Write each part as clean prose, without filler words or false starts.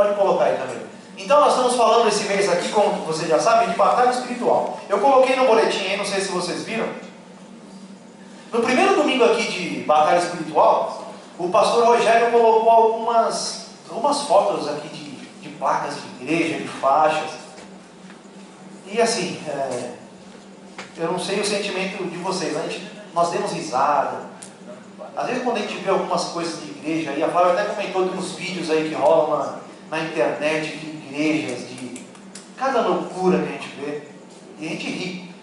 Pode colocar aí também. Então nós estamos falando esse mês aqui, como vocês já sabem, de batalha espiritual. Eu coloquei no boletim aí, não sei se vocês viram. No primeiro domingo aqui de batalha espiritual, o pastor Rogério colocou algumas fotos aqui de placas de igreja, de faixas. E assim, eu não sei o sentimento de vocês, nós demos risada. Às vezes quando a gente vê algumas coisas de igreja, aí a Flávia até comentou de uns vídeos aí que rolam na internet de igrejas, de cada loucura que a gente vê, e a gente ri.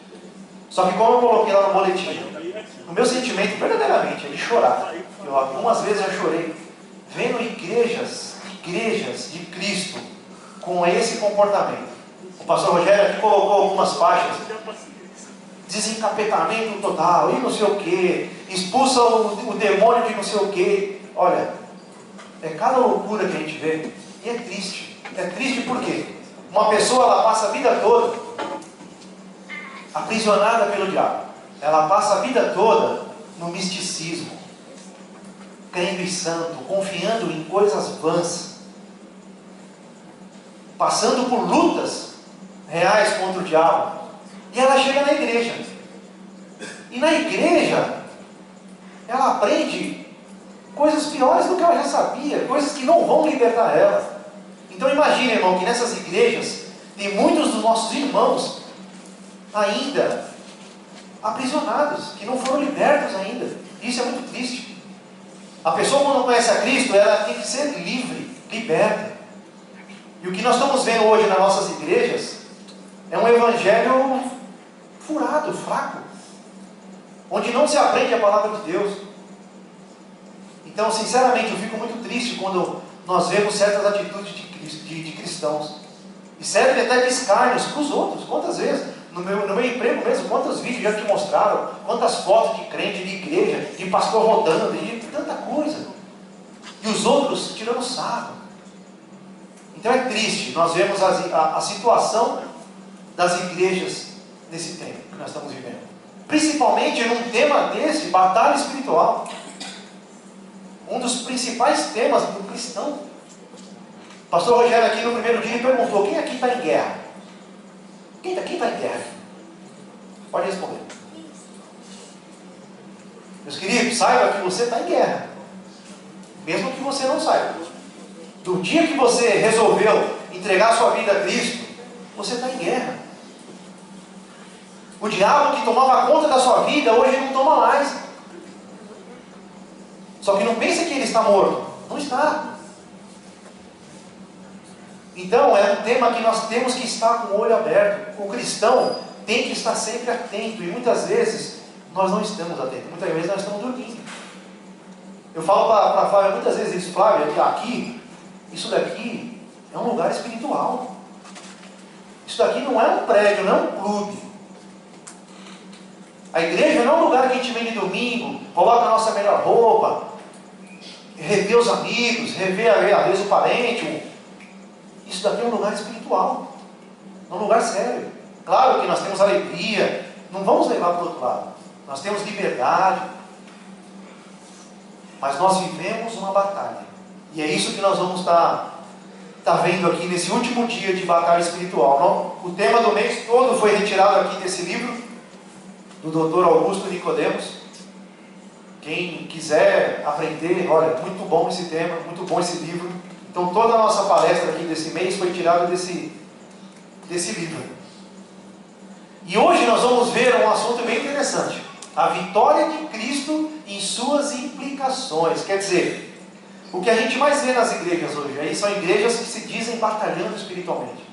Só que como eu coloquei lá no boletim, o meu sentimento verdadeiramente é de chorar. Eu algumas vezes já chorei, vendo igrejas de Cristo com esse comportamento. O pastor Rogério aqui colocou algumas faixas: desencapetamento total, e não sei o que, expulsa o demônio de não sei o que. Olha, é cada loucura que a gente vê, e é triste. É triste porque uma pessoa, ela passa a vida toda aprisionada pelo diabo. Ela passa a vida toda no misticismo, crendo em santo, confiando em coisas vãs, passando por lutas reais contra o diabo. E ela chega na igreja. E na igreja, ela aprende coisas piores do que ela já sabia, coisas que não vão libertar ela. Então imagine, irmão, que nessas igrejas tem muitos dos nossos irmãos ainda aprisionados, que não foram libertos ainda. Isso é muito triste. A pessoa, quando conhece a Cristo, ela tem que ser livre, liberta. E o que nós estamos vendo hoje nas nossas igrejas é um evangelho furado, fraco, onde não se aprende a palavra de Deus. Então, sinceramente, eu fico muito triste quando nós vemos certas atitudes de cristãos. E serve até de escárnios para os outros. Quantas vezes, no meu emprego mesmo, quantos vídeos já te mostraram, quantas fotos de crente, de igreja, de pastor rodando, de tanta coisa. E os outros tirando sarro. Então é triste, nós vemos a situação das igrejas nesse tempo que nós estamos vivendo. Principalmente num tema desse, batalha espiritual. Um dos principais temas do cristão. O pastor Rogério aqui no primeiro dia perguntou: quem aqui está em guerra? Quem está em guerra? Pode responder. Meus queridos, saiba que você está em guerra. Mesmo que você não saiba. Do dia que você resolveu entregar sua vida a Cristo, você está em guerra. O diabo que tomava conta da sua vida, hoje não toma mais. Só que não pense que ele está morto. Não está. Então é um tema que nós temos que estar com o olho aberto. O cristão tem que estar sempre atento. E muitas vezes nós não estamos atentos. Muitas vezes nós estamos dormindo. Eu falo para a Flávia muitas vezes isso: Flávia, que aqui, isso daqui é um lugar espiritual. Isso daqui não é um prédio, não é um clube. A igreja não é um lugar que a gente vem de domingo, coloca a nossa melhor roupa, rever os amigos, rever às vezes o parente. Isso daqui é um lugar espiritual, é um lugar sério. Claro que nós temos alegria, não vamos levar para o outro lado. Nós temos liberdade, mas nós vivemos uma batalha. E é isso que nós vamos estar vendo aqui nesse último dia de batalha espiritual. O tema do mês todo foi retirado aqui desse livro do Dr. Augusto Nicodemos. Quem quiser aprender, olha, muito bom esse tema, muito bom esse livro. Então toda a nossa palestra aqui desse mês foi tirada desse livro. E hoje nós vamos ver um assunto bem interessante: a vitória de Cristo em suas implicações. Quer dizer, o que a gente mais vê nas igrejas hoje aí são igrejas que se dizem batalhando espiritualmente.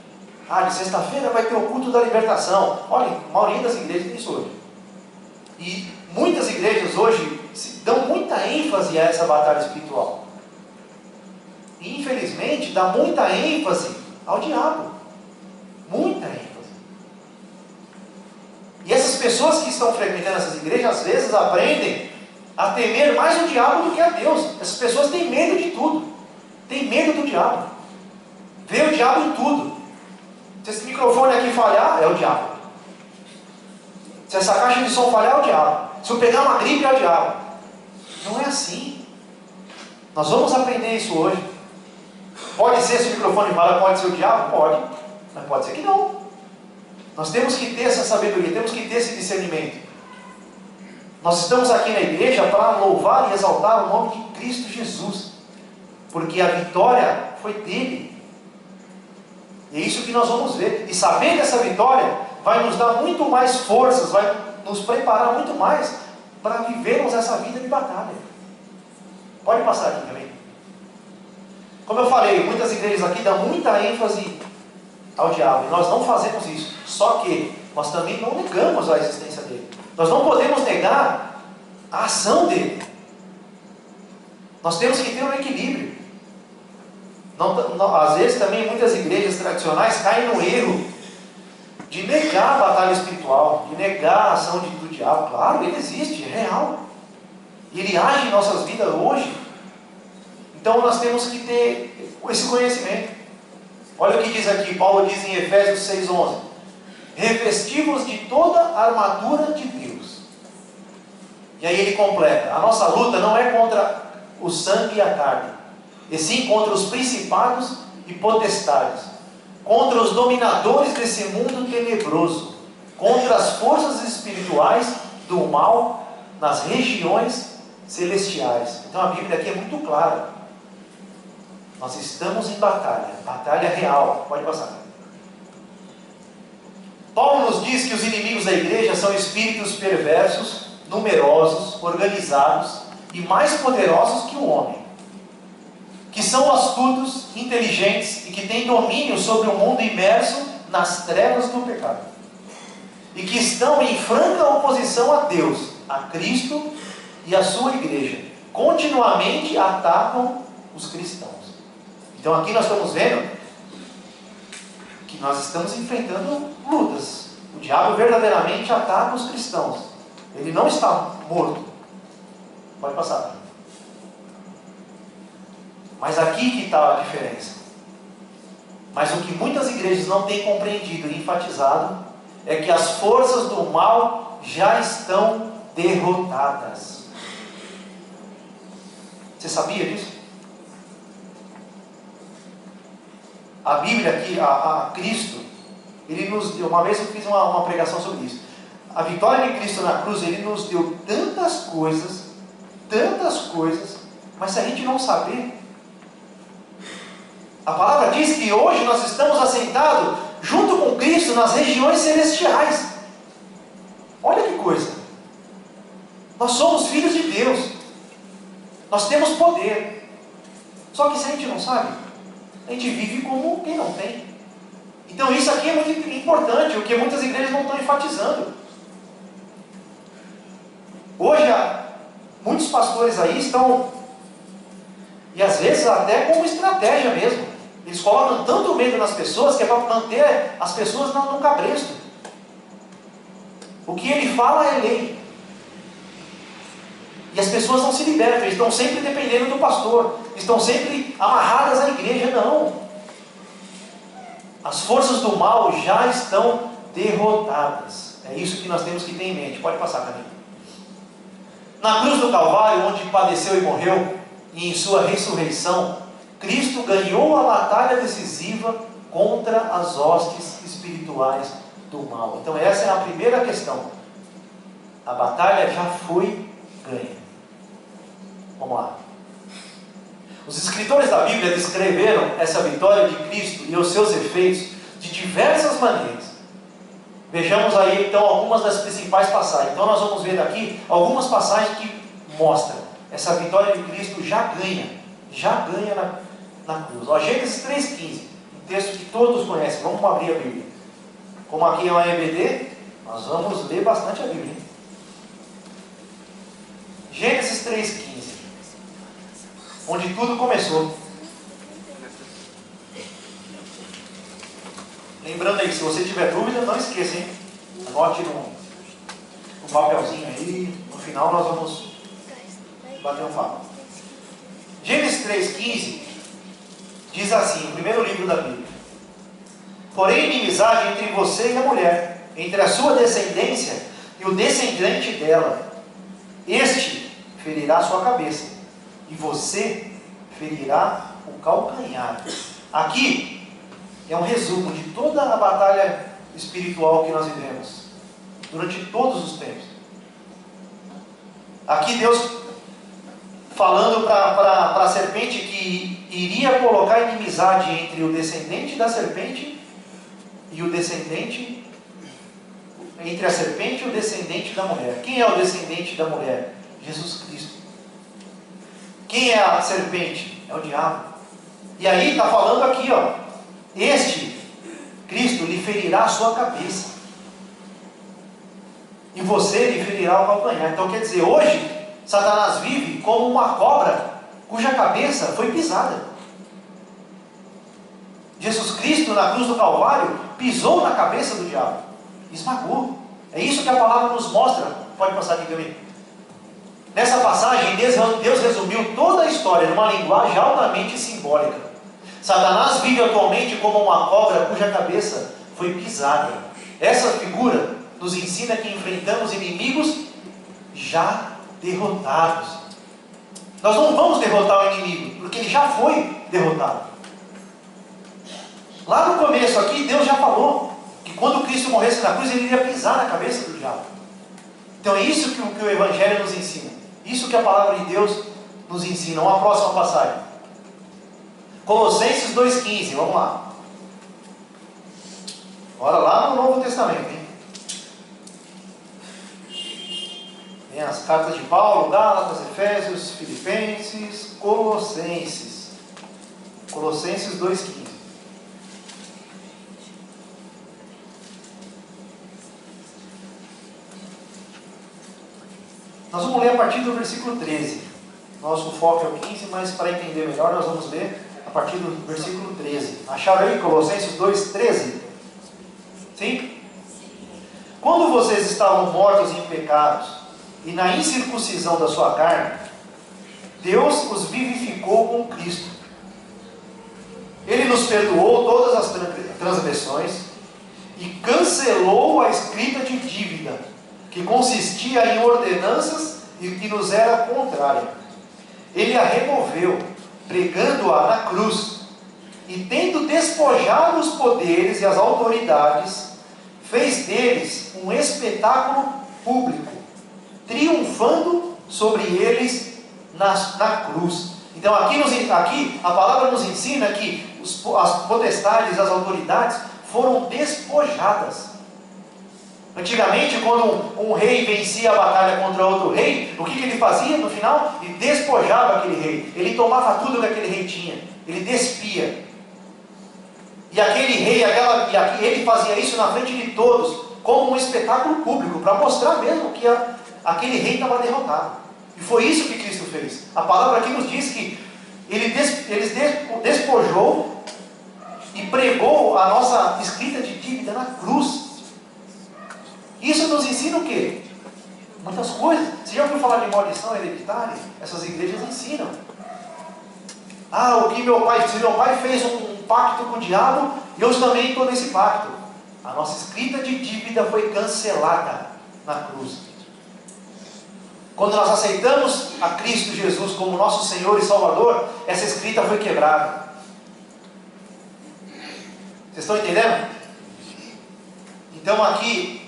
De sexta-feira vai ter o culto da libertação. Olha, a maioria das igrejas tem isso hoje. E muitas igrejas hoje dão muita ênfase a essa batalha espiritual. E infelizmente dá muita ênfase ao diabo. Muita ênfase. E essas pessoas que estão frequentando essas igrejas, às vezes aprendem a temer mais o diabo do que a Deus. Essas pessoas têm medo de tudo. Têm medo do diabo. Vê o diabo em tudo. Se esse microfone aqui falhar, é o diabo. Se essa caixa de som falhar, é o diabo. Se eu pegar uma gripe, é o diabo. Não é assim. Nós vamos aprender isso hoje. Pode ser, se o microfone fala, pode ser o diabo? Pode, mas pode ser que não. Nós temos que ter essa sabedoria, temos que ter esse discernimento. Nós estamos aqui na igreja para louvar e exaltar o nome de Cristo Jesus, porque a vitória foi dele. E é isso que nós vamos ver. E saber dessa vitória vai nos dar muito mais forças, vai nos preparar muito mais para vivermos essa vida de batalha. Pode passar aqui também. Como eu falei, muitas igrejas aqui dão muita ênfase ao diabo, e nós não fazemos isso. Só que nós também não negamos a existência dele. Nós não podemos negar a ação dele. Nós temos que ter um equilíbrio. Às vezes também muitas igrejas tradicionais caem no erro de negar a batalha espiritual, de negar a ação do diabo. Claro, ele existe, é real. E ele age em nossas vidas hoje. Então nós temos que ter esse conhecimento. Olha o que diz aqui, Paulo diz em Efésios 6,11: revestivos de toda a armadura de Deus. E aí ele completa: a nossa luta não é contra o sangue e a carne, e sim contra os principados e potestades, contra os dominadores desse mundo tenebroso, contra as forças espirituais do mal nas regiões celestiais. Então a Bíblia aqui é muito clara. Nós estamos em batalha, batalha real. Pode passar. Paulo nos diz que os inimigos da igreja são espíritos perversos, numerosos, organizados e mais poderosos que o homem, que são astutos, inteligentes e que têm domínio sobre o mundo imerso nas trevas do pecado, e que estão em franca oposição a Deus, a Cristo e a sua igreja. Continuamente atacam os cristãos. Então aqui nós estamos vendo que nós estamos enfrentando lutas. O diabo verdadeiramente ataca os cristãos. Ele não está morto. Pode passar. Mas aqui que está a diferença. Mas o que muitas igrejas não têm compreendido e enfatizado é que as forças do mal já estão derrotadas. Você sabia disso? A Bíblia aqui, a Cristo, Ele nos deu, uma vez eu fiz uma pregação sobre isso. A vitória de Cristo na cruz, Ele nos deu tantas coisas, mas se a gente não saber, a palavra diz que hoje nós estamos assentados junto com Cristo nas regiões celestiais. Olha que coisa! Nós somos filhos de Deus, nós temos poder, só que se a gente não sabe, a gente vive como quem não tem. Então isso aqui é muito importante, o que muitas igrejas não estão enfatizando. Hoje, muitos pastores aí estão, e às vezes até como estratégia mesmo, eles colocam tanto medo nas pessoas que é para manter as pessoas no cabresto. O que ele fala é lei. E as pessoas não se libertam, eles estão sempre dependendo do pastor, estão sempre amarradas à igreja. Não. As forças do mal já estão derrotadas. É isso que nós temos que ter em mente. Pode passar, Camila. Na cruz do Calvário, onde padeceu e morreu, e em sua ressurreição, Cristo ganhou a batalha decisiva contra as hostes espirituais do mal. Então essa é a primeira questão. A batalha já foi ganha. Vamos lá. Os escritores da Bíblia descreveram essa vitória de Cristo e os seus efeitos de diversas maneiras. Vejamos aí então algumas das principais passagens. Então nós vamos ver daqui algumas passagens que mostram essa vitória de Cristo já ganha na cruz. Ó, Gênesis 3,15, um texto que todos conhecem. Vamos abrir a Bíblia. Como aqui é uma EBD, nós vamos ler bastante a Bíblia. Gênesis 3,15, onde tudo começou. Lembrando aí, se você tiver dúvida, não esqueça, hein? Anote no papelzinho aí. No final nós vamos bater um papo. Gênesis 3,15 diz assim, o primeiro livro da Bíblia: porém inimizade entre você e a mulher, entre a sua descendência e o descendente dela. Este ferirá a sua cabeça, e você ferirá o calcanhar. Aqui é um resumo de toda a batalha espiritual que nós vivemos, durante todos os tempos. Aqui Deus falando para a serpente que iria colocar inimizade entre o descendente da serpente e o descendente, entre a serpente e o descendente da mulher. Quem é o descendente da mulher? Jesus Cristo. Quem é a serpente? É o diabo. E aí está falando aqui, ó, este Cristo lhe ferirá a sua cabeça, e você lhe ferirá o calcanhar. Então quer dizer, hoje Satanás vive como uma cobra cuja cabeça foi pisada. Jesus Cristo na cruz do Calvário pisou na cabeça do diabo, esmagou. É isso que a palavra nos mostra. Pode passar aqui também. Nessa passagem Deus resumiu toda a história numa linguagem altamente simbólica. Satanás vive atualmente como uma cobra cuja cabeça foi pisada. Essa figura nos ensina que enfrentamos inimigos já derrotados. Nós não vamos derrotar o inimigo, porque ele já foi derrotado. Lá no começo aqui, Deus já falou que quando Cristo morresse na cruz, ele iria pisar na cabeça do diabo. Então é isso que o Evangelho nos ensina. Isso que a palavra de Deus nos ensina. Uma próxima passagem. Colossenses 2,15, vamos lá. Agora lá no Novo Testamento, hein? Tem as cartas de Paulo, Gálatas, Efésios, Filipenses, Colossenses. Colossenses 2,15. Nós vamos ler a partir do versículo 13. Nosso foco é o 15, mas para entender melhor nós vamos ler a partir do versículo 13. Acharam aí Colossenses 2,13? Sim? Quando vocês estavam mortos em pecados e na incircuncisão da sua carne, Deus os vivificou com Cristo. Ele nos perdoou todas as transgressões e cancelou a escrita de dívida, que consistia em ordenanças e que nos era contrária. Ele a removeu, pregando-a na cruz, e tendo despojado os poderes e as autoridades, fez deles um espetáculo público, triunfando sobre eles na cruz. Então aqui a palavra nos ensina que as potestades, as autoridades foram despojadas. Antigamente, quando um rei vencia a batalha contra outro rei, o que ele fazia no final? Ele despojava aquele rei. Ele tomava tudo que aquele rei tinha. Ele despia. E aquele rei, ele fazia isso na frente de todos, como um espetáculo público, para mostrar mesmo que aquele rei estava derrotado. E foi isso que Cristo fez. A palavra aqui nos diz que ele despojou e pregou a nossa escrita de dívida na cruz. Isso nos ensina o quê? Muitas coisas. Você já ouviu falar de maldição hereditária? Essas igrejas ensinam. Se meu pai fez um pacto com o diabo, eu também estou nesse pacto. A nossa escrita de dívida foi cancelada na cruz. Quando nós aceitamos a Cristo Jesus como nosso Senhor e Salvador, essa escrita foi quebrada. Vocês estão entendendo? Então aqui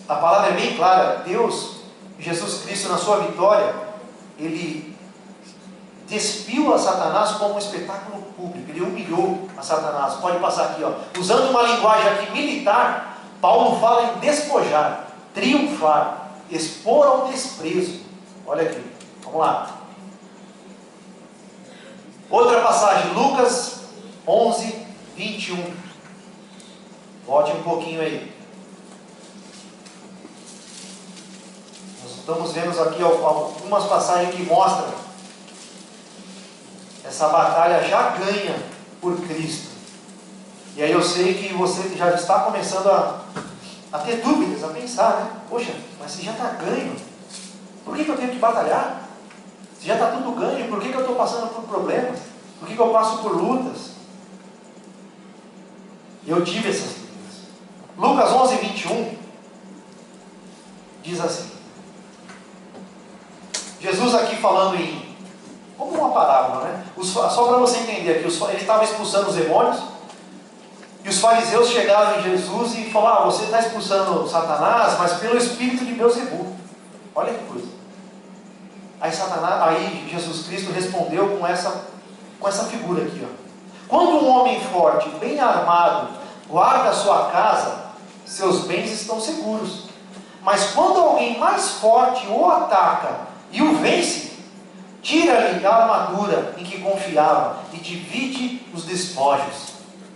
a palavra é bem clara. Deus, Jesus Cristo, na sua vitória, ele despiu a Satanás como um espetáculo público. Ele humilhou a Satanás. Pode passar aqui, ó. Usando uma linguagem aqui militar, Paulo fala em despojar, triunfar, expor ao desprezo. Olha aqui, vamos lá. Outra passagem, Lucas 11, 21. Volte um pouquinho aí. Estamos vendo aqui algumas passagens que mostram essa batalha já ganha por Cristo. E aí eu sei que você já está começando a ter dúvidas, a pensar, né? Poxa, mas se já está ganho, por que eu tenho que batalhar? Se já está tudo ganho, por que eu estou passando por problemas? Por que eu passo por lutas? E eu tive essas dúvidas. Lucas 11, 21 diz assim. Jesus aqui falando como uma parábola, né? Só para você entender aqui, ele estava expulsando os demônios, e os fariseus chegaram em Jesus e falaram: você está expulsando Satanás, mas pelo Espírito de Beelzebul. Olha que coisa. Aí Jesus Cristo respondeu com essa figura aqui, ó. Quando um homem forte, bem armado, guarda a sua casa, seus bens estão seguros. Mas quando alguém mais forte o ataca e o vence, tira-lhe a armadura em que confiava e divide os despojos.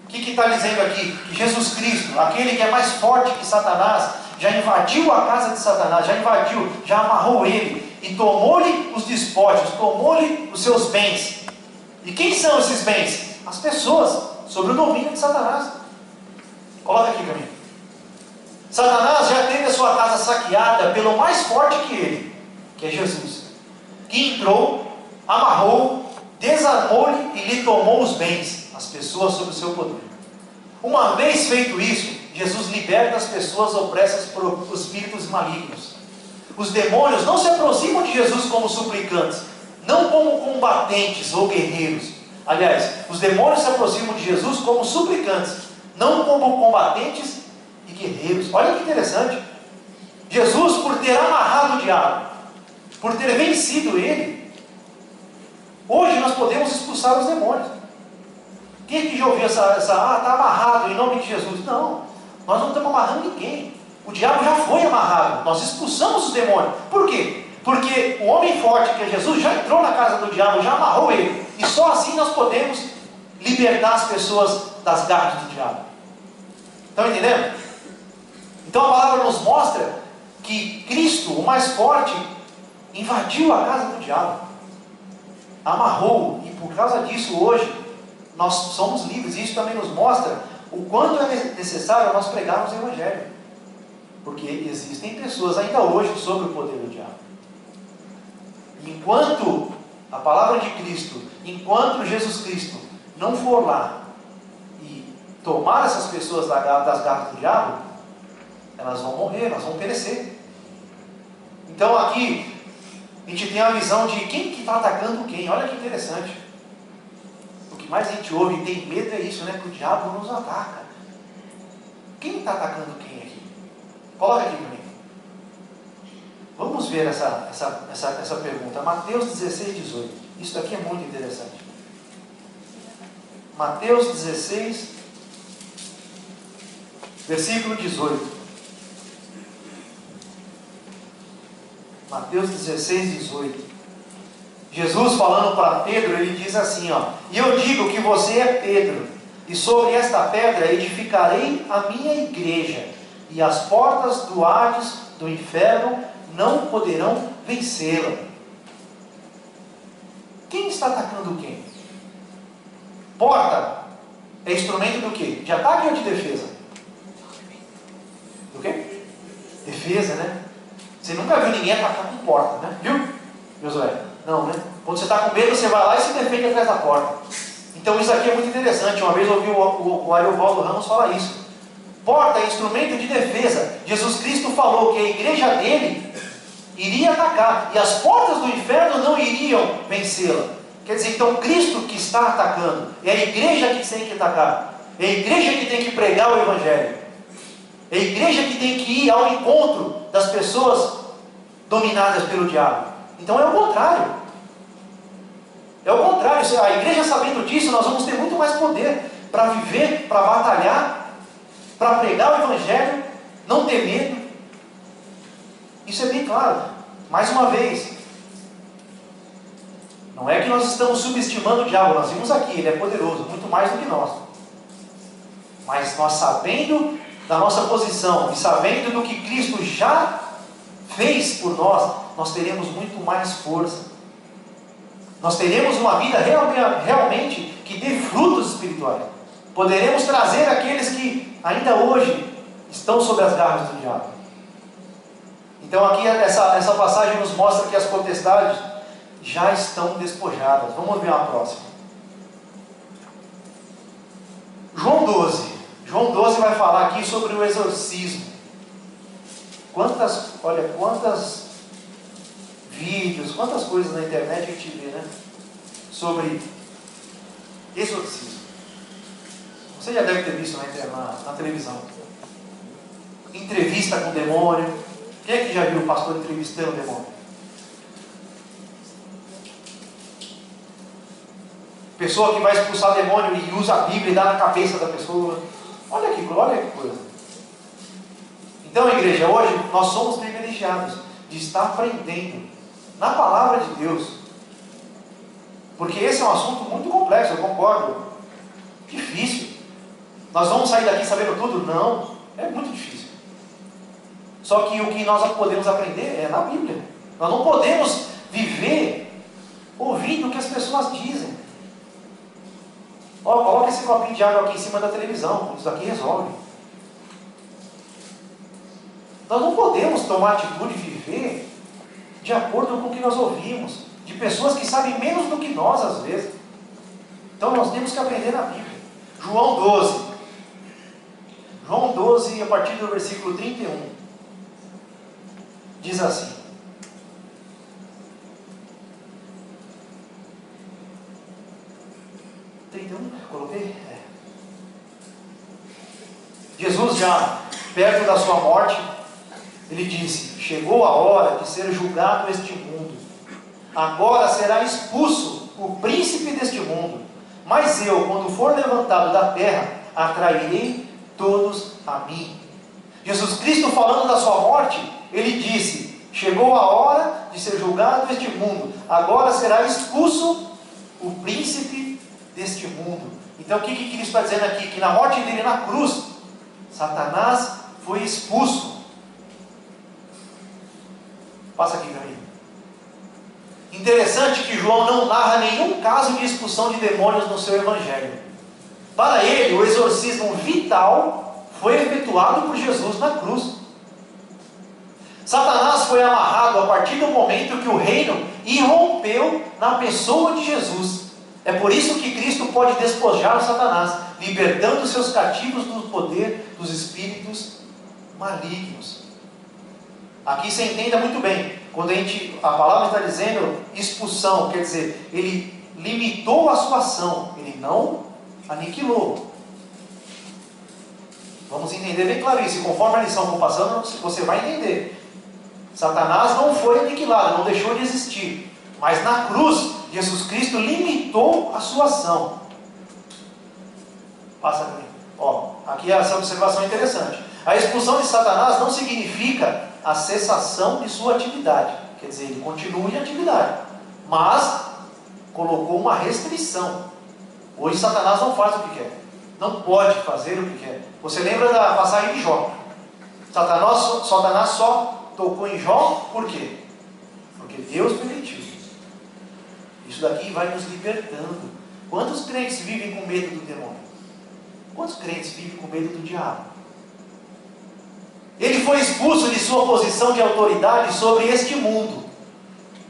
O que está dizendo aqui? Que Jesus Cristo, aquele que é mais forte que Satanás, já invadiu a casa de Satanás, já amarrou ele e tomou-lhe os despojos, tomou-lhe os seus bens. E quem são esses bens? As pessoas, sob o domínio de Satanás. Coloca aqui para mim. Satanás já teve a sua casa saqueada pelo mais forte que ele, que é Jesus, que entrou, amarrou, desarmou-lhe e lhe tomou os bens, as pessoas sob o seu poder. Uma vez feito isso, Jesus liberta as pessoas opressas por espíritos malignos. Os demônios não se aproximam de Jesus como suplicantes, não como combatentes ou guerreiros. Aliás, os demônios se aproximam de Jesus como suplicantes, não como combatentes e guerreiros. Olha que interessante. Jesus, por ter amarrado o diabo, por ter vencido ele, hoje nós podemos expulsar os demônios. Quem aqui já ouviu está amarrado em nome de Jesus? Não, nós não estamos amarrando ninguém. O diabo já foi amarrado, nós expulsamos os demônios. Por quê? Porque o homem forte, que é Jesus, já entrou na casa do diabo, já amarrou ele. E só assim nós podemos libertar as pessoas das garras do diabo. Estão entendendo? Então a palavra nos mostra que Cristo, o mais forte, invadiu a casa do diabo, amarrou, e por causa disso hoje nós somos livres. E isso também nos mostra o quanto é necessário nós pregarmos o Evangelho, porque existem pessoas ainda hoje sob o poder do diabo. Enquanto a palavra de Cristo, enquanto Jesus Cristo não for lá e tomar essas pessoas das garras do diabo, elas vão morrer, elas vão perecer. Então aqui a gente tem a visão de quem que está atacando quem. Olha que interessante. O que mais a gente ouve e tem medo é isso, né? Que o diabo nos ataca. Quem está atacando quem aqui? Coloca aqui para mim. Vamos ver essa pergunta. Mateus 16, 18. Isso daqui é muito interessante. Mateus 16, versículo 18. Mateus 16, 18. Jesus falando para Pedro, ele diz assim, ó: e eu digo que você é Pedro, e sobre esta pedra edificarei a minha igreja, e as portas do Hades, do inferno, não poderão vencê-la. Quem está atacando quem? Porta é instrumento do quê? De ataque ou de defesa? Do quê? Defesa, né? Você nunca viu ninguém atacar com porta, né? Viu, Josué? Não, né? Quando você está com medo, você vai lá e se defende atrás da porta. Então isso aqui é muito interessante. Uma vez eu ouvi o Ariovaldo Ramos falar isso. Porta é instrumento de defesa. Jesus Cristo falou que a igreja dele iria atacar, e as portas do inferno não iriam vencê-la. Quer dizer, então Cristo que está atacando, é a igreja que tem que atacar, é a igreja que tem que pregar o Evangelho, é a igreja que tem que ir ao encontro das pessoas dominadas pelo diabo. Então é o contrário. É o contrário. Se a igreja sabendo disso, nós vamos ter muito mais poder para viver, para batalhar, para pregar o Evangelho, não ter medo. Isso é bem claro. Mais uma vez, não é que nós estamos subestimando o diabo. Nós vimos aqui, ele é poderoso, muito mais do que nós. Mas nós, sabendo da nossa posição e sabendo do que Cristo já fez por nós, nós teremos muito mais força. Nós teremos uma vida realmente que dê frutos espirituais. Poderemos trazer aqueles que ainda hoje estão sob as garras do diabo. Então aqui essa passagem nos mostra que as potestades já estão despojadas. Vamos ver a próxima. João 12. João 12 vai falar aqui sobre o exorcismo. Quantos vídeos, quantas coisas na internet a gente vê, né? Sobre Exorcismo. Você já deve ter visto na televisão. Entrevista com o demônio. Quem é que já viu o pastor entrevistando o demônio? Pessoa que vai expulsar demônio e usa a Bíblia e dá na cabeça da pessoa. Olha que coisa. Então, igreja, hoje nós somos privilegiados de estar aprendendo na palavra de Deus. Porque esse é um assunto muito complexo, eu concordo. Difícil. Nós vamos sair daqui sabendo tudo? Não. É muito difícil. Só que o que nós podemos aprender é na Bíblia. Nós não podemos viver ouvindo o que as pessoas dizem. Ó, coloca esse copinho de água aqui em cima da televisão. Isso aqui resolve. Nós não podemos tomar atitude e viver de acordo com o que nós ouvimos. De pessoas que sabem menos do que nós, às vezes. Então nós temos que aprender na Bíblia. João 12. João 12, a partir do versículo 31. Diz assim. Coloquei? Jesus, já perto da sua morte, ele disse: chegou a hora de ser julgado este mundo. Agora será expulso o príncipe deste mundo. Mas eu, quando for levantado da terra, atrairei todos a mim. Jesus Cristo, falando da sua morte, ele disse: chegou a hora de ser julgado este mundo. Agora será expulso o príncipe deste mundo. Então o que Cristo está dizendo aqui? Que na morte dele na cruz, Satanás foi expulso. Passa aqui para mim. Interessante que João não narra nenhum caso de expulsão de demônios no seu evangelho. Para ele, o exorcismo vital foi efetuado por Jesus na cruz. Satanás foi amarrado a partir do momento que o reino irrompeu na pessoa de Jesus. É por isso que Cristo pode despojar o Satanás, libertando seus cativos do poder dos espíritos malignos. Aqui você entenda muito bem, quando a palavra está dizendo expulsão, quer dizer, ele limitou a sua ação, ele não aniquilou. Vamos entender bem claro isso, e conforme a lição for passando, você vai entender. Satanás não foi aniquilado, não deixou de existir, mas na cruz, Jesus Cristo limitou a sua ação. Passa aqui. Aqui essa observação é interessante. A expulsão de Satanás não significa a cessação de sua atividade. Quer dizer, ele continua em atividade, mas colocou uma restrição. Hoje Satanás não faz o que quer. Não pode fazer o que quer. Você lembra da passagem de Jó? Satanás só tocou em Jó por quê? Porque Deus permitiu. Isso daqui vai nos libertando. Quantos crentes vivem com medo do demônio? Quantos crentes vivem com medo do diabo? Ele foi expulso de sua posição de autoridade sobre este mundo,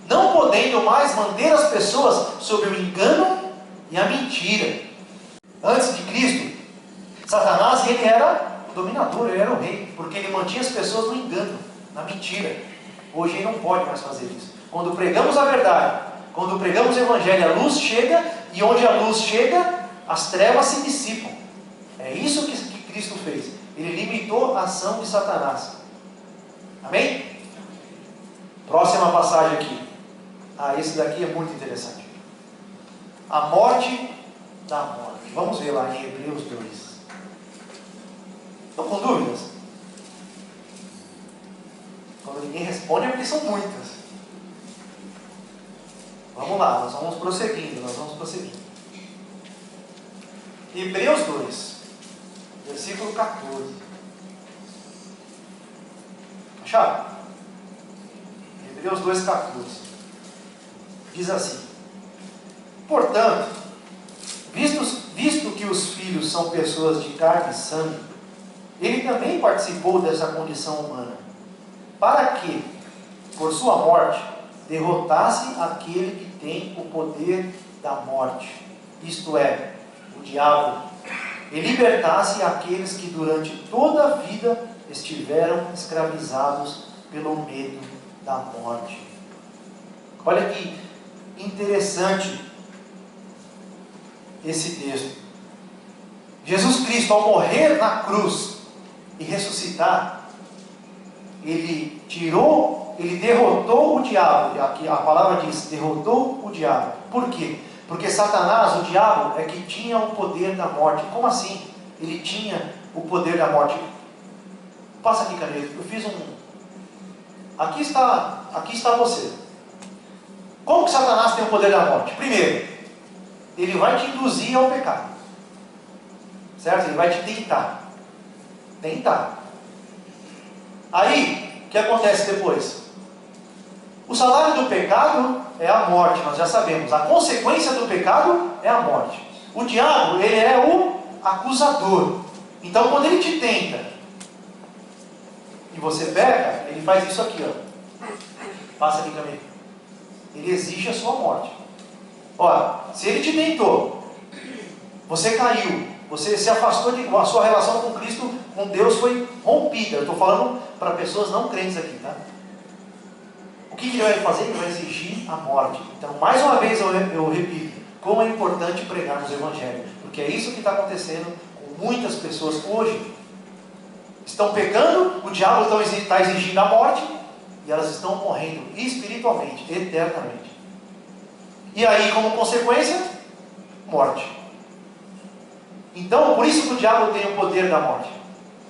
não podendo mais manter as pessoas sob o engano e a mentira. Antes de Cristo, Satanás, ele era o dominador, ele era o rei, porque ele mantinha as pessoas no engano, na mentira. Hoje ele não pode mais fazer isso. Quando pregamos a verdade, quando pregamos o evangelho, a luz chega, e onde a luz chega, as trevas se dissipam. É isso que Cristo fez. Ele limitou a ação de Satanás. Amém? Próxima passagem aqui. Esse daqui é muito interessante. A morte da morte. Vamos ver lá em Hebreus 2. Estão com dúvidas? Quando ninguém responde é porque são muitas. Vamos lá, nós vamos prosseguindo. Hebreus 2, versículo 14. Acharam? Hebreus 2, 14. Diz assim: portanto, visto que os filhos são pessoas de carne e sangue, ele também participou dessa condição humana, para que, por sua morte, derrotasse aquele que tem o poder da morte, isto é, o diabo, e libertasse aqueles que durante toda a vida estiveram escravizados pelo medo da morte. Olha que interessante. esse texto. Jesus Cristo, ao morrer na cruz e ressuscitar, ele derrotou o diabo. Aqui a palavra diz, derrotou o diabo. Por quê? Porque Satanás, o diabo, é que tinha o poder da morte. Como assim? Ele tinha o poder da morte. Passa aqui, caneta. Eu fiz um... Aqui está você. Como que Satanás tem o poder da morte? Primeiro, ele vai te induzir ao pecado. Certo? Ele vai te tentar. Aí, o que acontece depois? O salário do pecado é a morte, nós já sabemos. A consequência do pecado é a morte. O diabo, ele é o acusador. Então, quando ele te tenta e você peca, ele faz isso aqui, ó. Passa aqui também. Ele exige a sua morte. Ora, se ele te tentou, você caiu, você se afastou a sua relação com Cristo, com Deus foi rompida. Eu estou falando para pessoas não crentes aqui, tá? O que ele vai fazer? Ele vai exigir a morte. Então, mais uma vez eu repito, como é importante pregarmos o Evangelho, porque é isso que está acontecendo com muitas pessoas hoje. Estão pecando, o diabo está exigindo a morte, e elas estão morrendo espiritualmente, eternamente. E aí, como consequência, morte. Então, por isso que o diabo tem o poder da morte.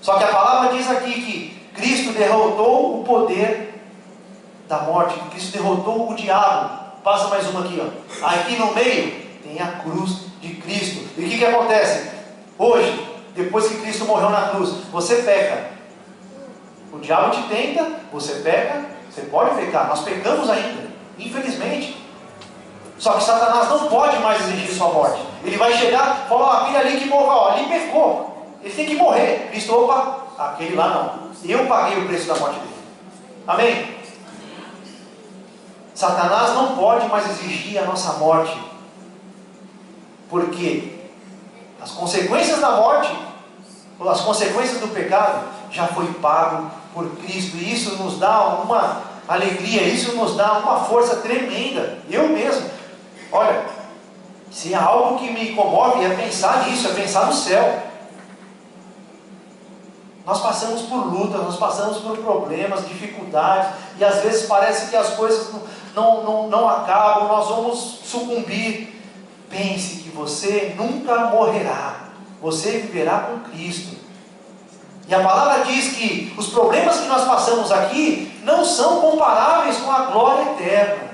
Só que a palavra diz aqui que Cristo derrotou o poder da morte. Cristo derrotou o diabo. Passa mais uma aqui, ó. Aqui no meio tem a cruz de Cristo. E o que acontece? Hoje, depois que Cristo morreu na cruz, você peca. O diabo te tenta, você peca, você pode pecar. Nós pecamos ainda, infelizmente. Só que Satanás não pode mais exigir sua morte. Ele vai chegar e falar, aquele ali que morreu, ó, ali pecou. Ele tem que morrer. Cristo, opa, aquele lá não. Eu paguei o preço da morte dele. Amém? Satanás não pode mais exigir a nossa morte. Porque as consequências da morte, ou as consequências do pecado, já foi pago por Cristo. E isso nos dá uma alegria, isso nos dá uma força tremenda. Eu mesmo, olha, se há algo que me comove é pensar nisso, é pensar no céu. Nós passamos por lutas, nós passamos por problemas, dificuldades, e às vezes parece que as coisas não acabam, nós vamos sucumbir. Pense que você nunca morrerá, você viverá com Cristo. E a palavra diz que os problemas que nós passamos aqui não são comparáveis com a glória eterna.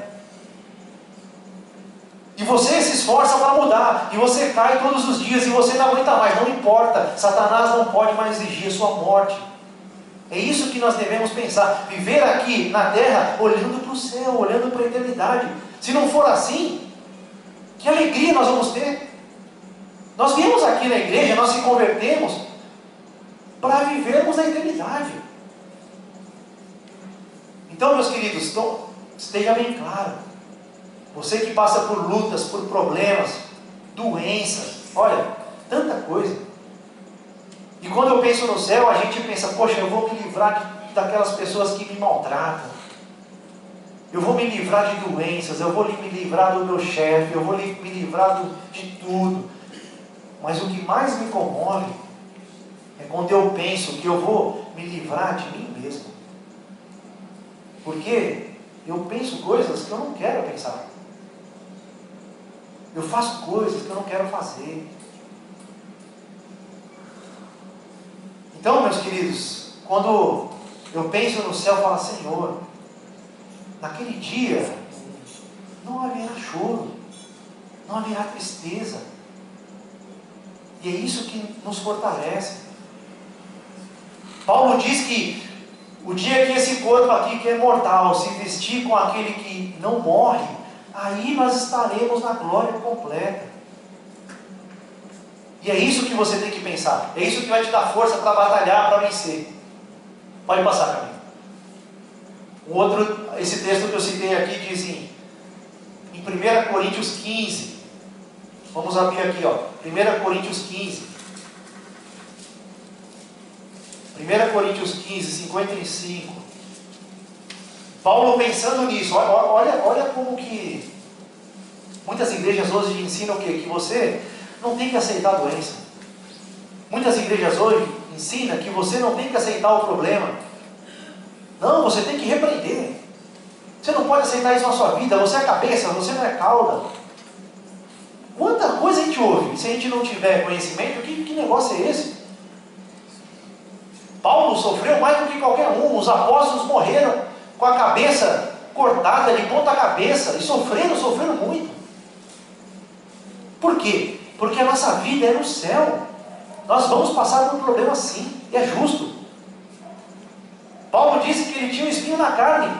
E você se esforça para mudar, e você cai todos os dias, e você não aguenta mais, não importa, Satanás não pode mais exigir a sua morte. É isso que nós devemos pensar, viver aqui na terra, olhando para o céu, olhando para a eternidade. Se não for assim, que alegria nós vamos ter. Nós viemos aqui na igreja, nós se convertemos para vivermos na eternidade. Então, meus queridos, esteja bem claro. Você que passa por lutas, por problemas, doenças, olha, tanta coisa. E quando eu penso no céu, a gente pensa, poxa, eu vou me livrar daquelas pessoas que me maltratam. Eu vou me livrar de doenças, eu vou me livrar do meu chefe, eu vou me livrar de tudo. Mas o que mais me comove é quando eu penso que eu vou me livrar de mim mesmo. Porque eu penso coisas que eu não quero pensar. Eu faço coisas que eu não quero fazer. Então, meus queridos, quando eu penso no céu, eu falo, Senhor, naquele dia não haverá choro, não haverá tristeza. E é isso que nos fortalece. Paulo diz que o dia que esse corpo aqui que é mortal se vestir com aquele que não morre, aí nós estaremos na glória completa. E é isso que você tem que pensar. É isso que vai te dar força para batalhar, para vencer. Pode passar para mim. Esse texto que eu citei aqui diz em 1 Coríntios 15. Vamos abrir aqui, ó. 1 Coríntios 15. 1 Coríntios 15, 55. Paulo pensando nisso, olha como que muitas igrejas hoje ensinam o quê? Que você não tem que aceitar a doença. Muitas igrejas hoje ensinam que você não tem que aceitar o problema. Não, você tem que repreender. Você não pode aceitar isso na sua vida. Você é cabeça, você não é cauda. Quanta coisa a gente ouve. Se a gente não tiver conhecimento, que negócio é esse? Paulo sofreu mais do que qualquer um. Os apóstolos morreram com a cabeça cortada de ponta cabeça e sofreram muito. Por quê? Porque a nossa vida é no céu. Nós vamos passar por um problema sim, e é justo. Paulo disse que ele tinha um espinho na carne,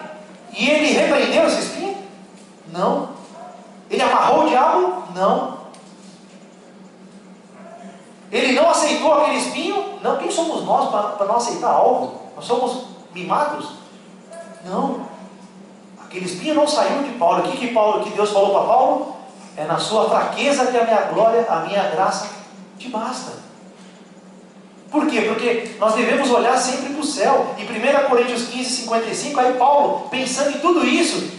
e ele repreendeu esse espinho? Não. Ele amarrou o diabo? Não. Ele não aceitou aquele espinho? Não. Quem somos nós para não aceitar algo? Nós somos mimados? Não. Aquele espinho não saiu de Paulo. O que Deus falou para Paulo? É na sua fraqueza que a minha glória, a minha graça te basta. Por quê? Porque nós devemos olhar sempre para o céu. Em 1 Coríntios 15, 55, aí Paulo, pensando em tudo isso,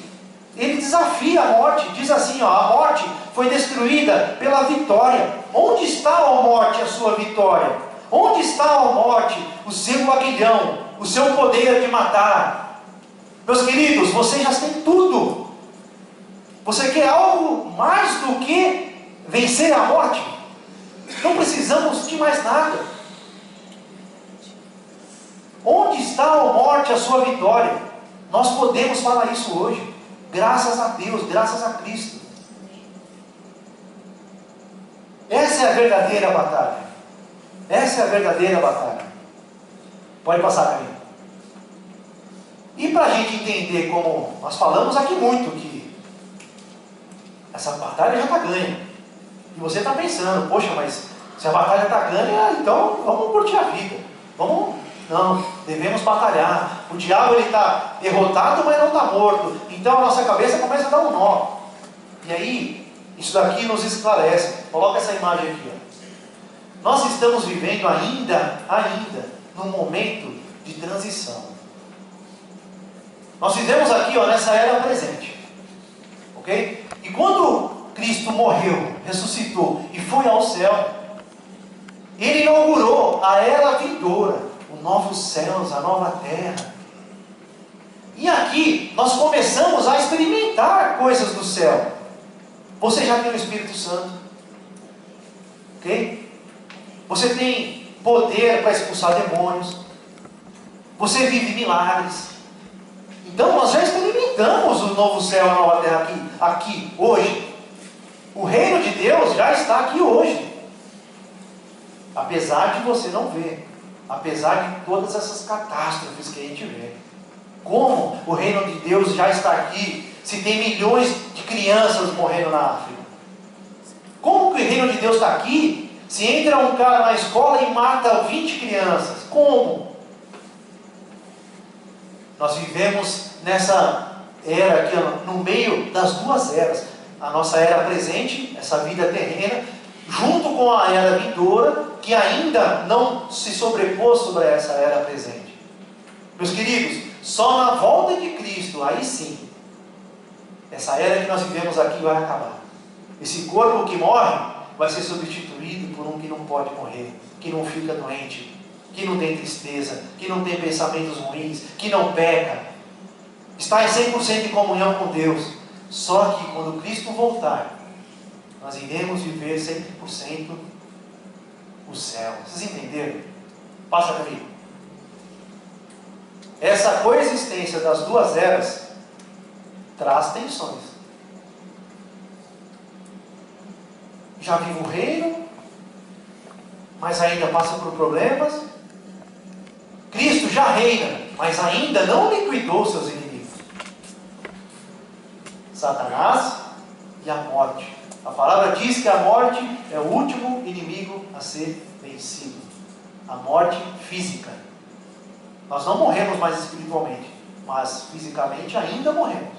ele desafia a morte. Diz assim, a morte foi destruída pela vitória. Onde está, ó morte, a sua vitória? Onde está, ó morte, o seu aguilhão, o seu poder de matar? Meus queridos, você já tem tudo. Você quer algo mais do que vencer a morte? Não precisamos de mais nada. Onde está, ó morte, a sua vitória? Nós podemos falar isso hoje. Graças a Deus, graças a Cristo. Essa é a verdadeira batalha. Essa é a verdadeira batalha. Pode passar para mim. E para a gente entender como nós falamos aqui muito que essa batalha já está ganha. E você está pensando, poxa, mas se a batalha está ganha, então vamos curtir a vida. Não, devemos batalhar. O diabo está derrotado, mas não está morto. Então a nossa cabeça começa a dar um nó. E aí, isso daqui nos esclarece. Coloca essa imagem aqui. Nós estamos vivendo ainda, num momento de transição. Nós vivemos aqui, nessa era presente. Ok? E quando Cristo morreu, ressuscitou e foi ao céu, Ele inaugurou a era vindoura. Os novos céus, a nova terra. E aqui nós começamos a experimentar coisas do céu. Você já tem o Espírito Santo, ok? Você tem poder para expulsar demônios. Você vive milagres. Então nós já experimentamos o novo céu, a nova terra aqui hoje. O reino de Deus já está aqui hoje, apesar de você não ver. Apesar de todas essas catástrofes que a gente vê. Como o reino de Deus já está aqui, se tem milhões de crianças morrendo na África? Como que o reino de Deus está aqui, se entra um cara na escola e mata 20 crianças? Como? Nós vivemos nessa era aqui, no meio das duas eras. A nossa era presente, essa vida terrena, junto com a era vindoura, que ainda não se sobrepôs sobre essa era presente. Meus queridos, só na volta de Cristo, aí sim, essa era que nós vivemos aqui vai acabar. Esse corpo que morre vai ser substituído por um que não pode morrer, que não fica doente, que não tem tristeza, que não tem pensamentos ruins, que não peca, está em 100% em comunhão com Deus. Só que quando Cristo voltar, nós iremos viver 100% o céu. Vocês entenderam? Passa para mim. Essa coexistência das duas eras traz tensões. Já vive o reino, mas ainda passa por problemas. Cristo já reina, mas ainda não liquidou seus inimigos. Satanás e a morte. A palavra diz que a morte é o último inimigo a ser vencido. A morte física. Nós não morremos mais espiritualmente, mas fisicamente ainda morremos.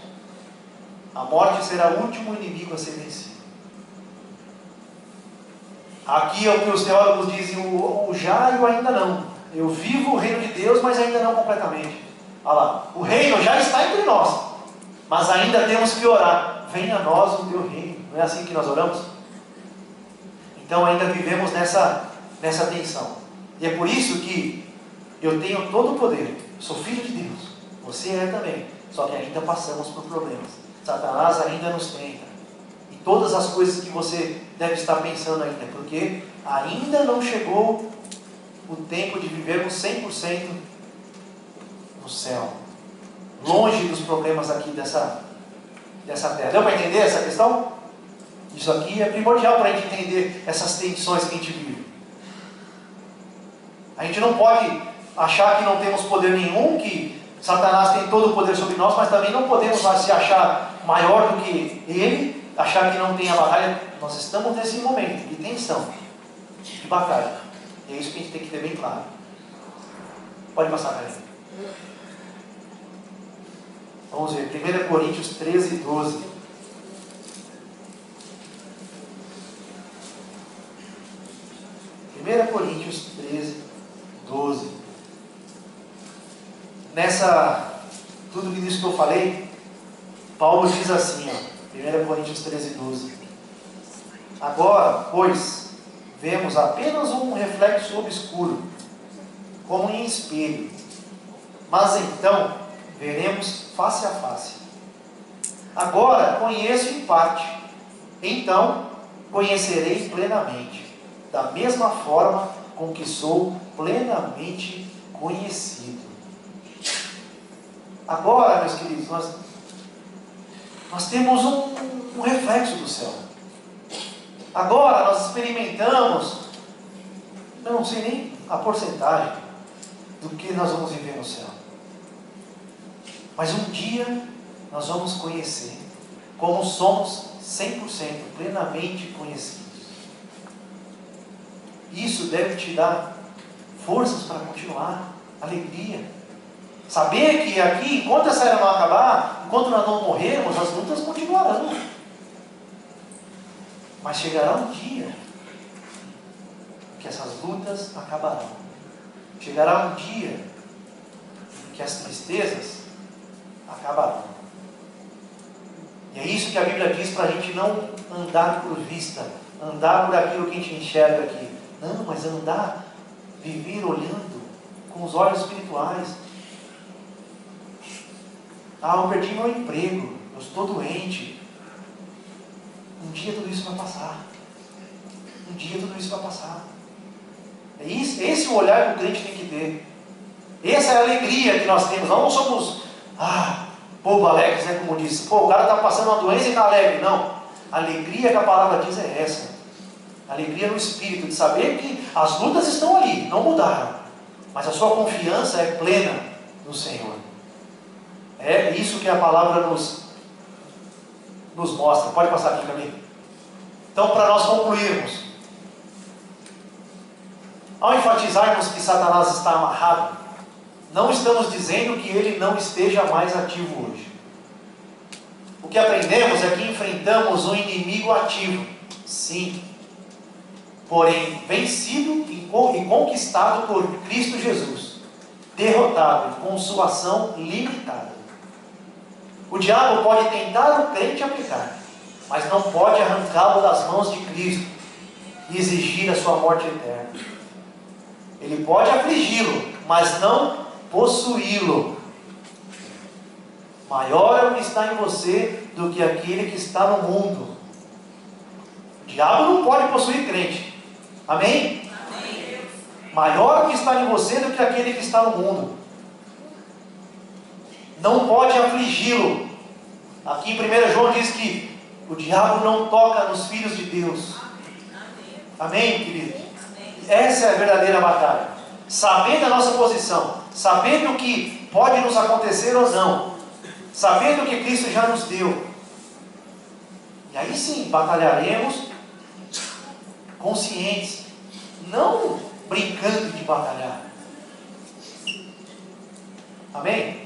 A morte será o último inimigo a ser vencido. Aqui é o que os teólogos dizem, o já e o ainda não. Eu vivo o reino de Deus, mas ainda não completamente. Olha lá, o reino já está entre nós, mas ainda temos que orar. Venha a nós o teu reino. Não é assim que nós oramos? Então ainda vivemos nessa tensão. E é por isso que eu tenho todo o poder. Sou filho de Deus. Você é também. Só que ainda passamos por problemas. Satanás ainda nos tenta. E todas as coisas que você deve estar pensando ainda. Porque ainda não chegou o tempo de vivermos 100% no céu. Longe dos problemas aqui dessa terra. Deu para entender essa questão? Isso aqui é primordial para a gente entender essas tensões que a gente vive. A gente não pode achar que não temos poder nenhum, que Satanás tem todo o poder sobre nós, mas também não podemos se achar maior do que ele, achar que não tem a batalha. Nós estamos nesse momento de tensão, de batalha. E é isso que a gente tem que ter bem claro. Pode passar, Karen. Vamos ver, 1 Coríntios 13, 12. 1 Coríntios 13, 12. Tudo isso que eu falei, Paulo diz assim, 1 Coríntios 13, 12. Agora, pois, vemos apenas um reflexo obscuro, como em espelho. Mas então, veremos face a face. Agora, conheço em parte. Então, conhecerei plenamente, da mesma forma com que sou plenamente conhecido. Agora, meus queridos, nós temos um reflexo do céu. Agora nós experimentamos, eu não sei nem a porcentagem do que nós vamos viver no céu. Mas um dia nós vamos conhecer como somos 100% plenamente conhecidos. Isso deve te dar forças para continuar, alegria. Saber que aqui, enquanto essa era não acabar, enquanto nós não morrermos, as lutas continuarão. Mas chegará um dia que essas lutas acabarão. Chegará um dia que as tristezas acabarão. E é isso que a Bíblia diz para a gente não andar por vista, andar por aquilo que a gente enxerga aqui. Não, mas andar, viver olhando com os olhos espirituais. Eu perdi meu emprego, eu estou doente. Um dia tudo isso vai passar. Um dia tudo isso vai passar. É isso, esse é o olhar que o crente tem que ter. Essa é a alegria que nós temos. Nós não somos, povo alegre, né, como disse. O cara está passando uma doença e está alegre. Não. A alegria que a palavra diz é essa. A alegria no espírito, de saber que as lutas estão ali, não mudaram. Mas a sua confiança é plena no Senhor. É isso que a palavra nos mostra. Pode passar aqui para mim. Então, para nós concluirmos, ao enfatizarmos que Satanás está amarrado, não estamos dizendo que ele não esteja mais ativo hoje. O que aprendemos é que enfrentamos um inimigo ativo, sim, porém vencido e conquistado por Cristo Jesus, derrotado, com sua ação limitada. O diabo pode tentar o crente aplicar, mas não pode arrancá-lo das mãos de Cristo e exigir a sua morte eterna. Ele pode afligi-lo, mas não possuí-lo. Maior é o que está em você do que aquele que está no mundo. O diabo não pode possuir crente. Amém? Amém. Maior é o que está em você do que aquele que está no mundo. Não pode afligi-lo. Aqui em 1 João diz que o diabo não toca nos filhos de Deus. Amém, querido? Essa é a verdadeira batalha. Sabendo a nossa posição, sabendo o que pode nos acontecer ou não, sabendo o que Cristo já nos deu. E aí sim, batalharemos conscientes, não brincando de batalhar. Amém?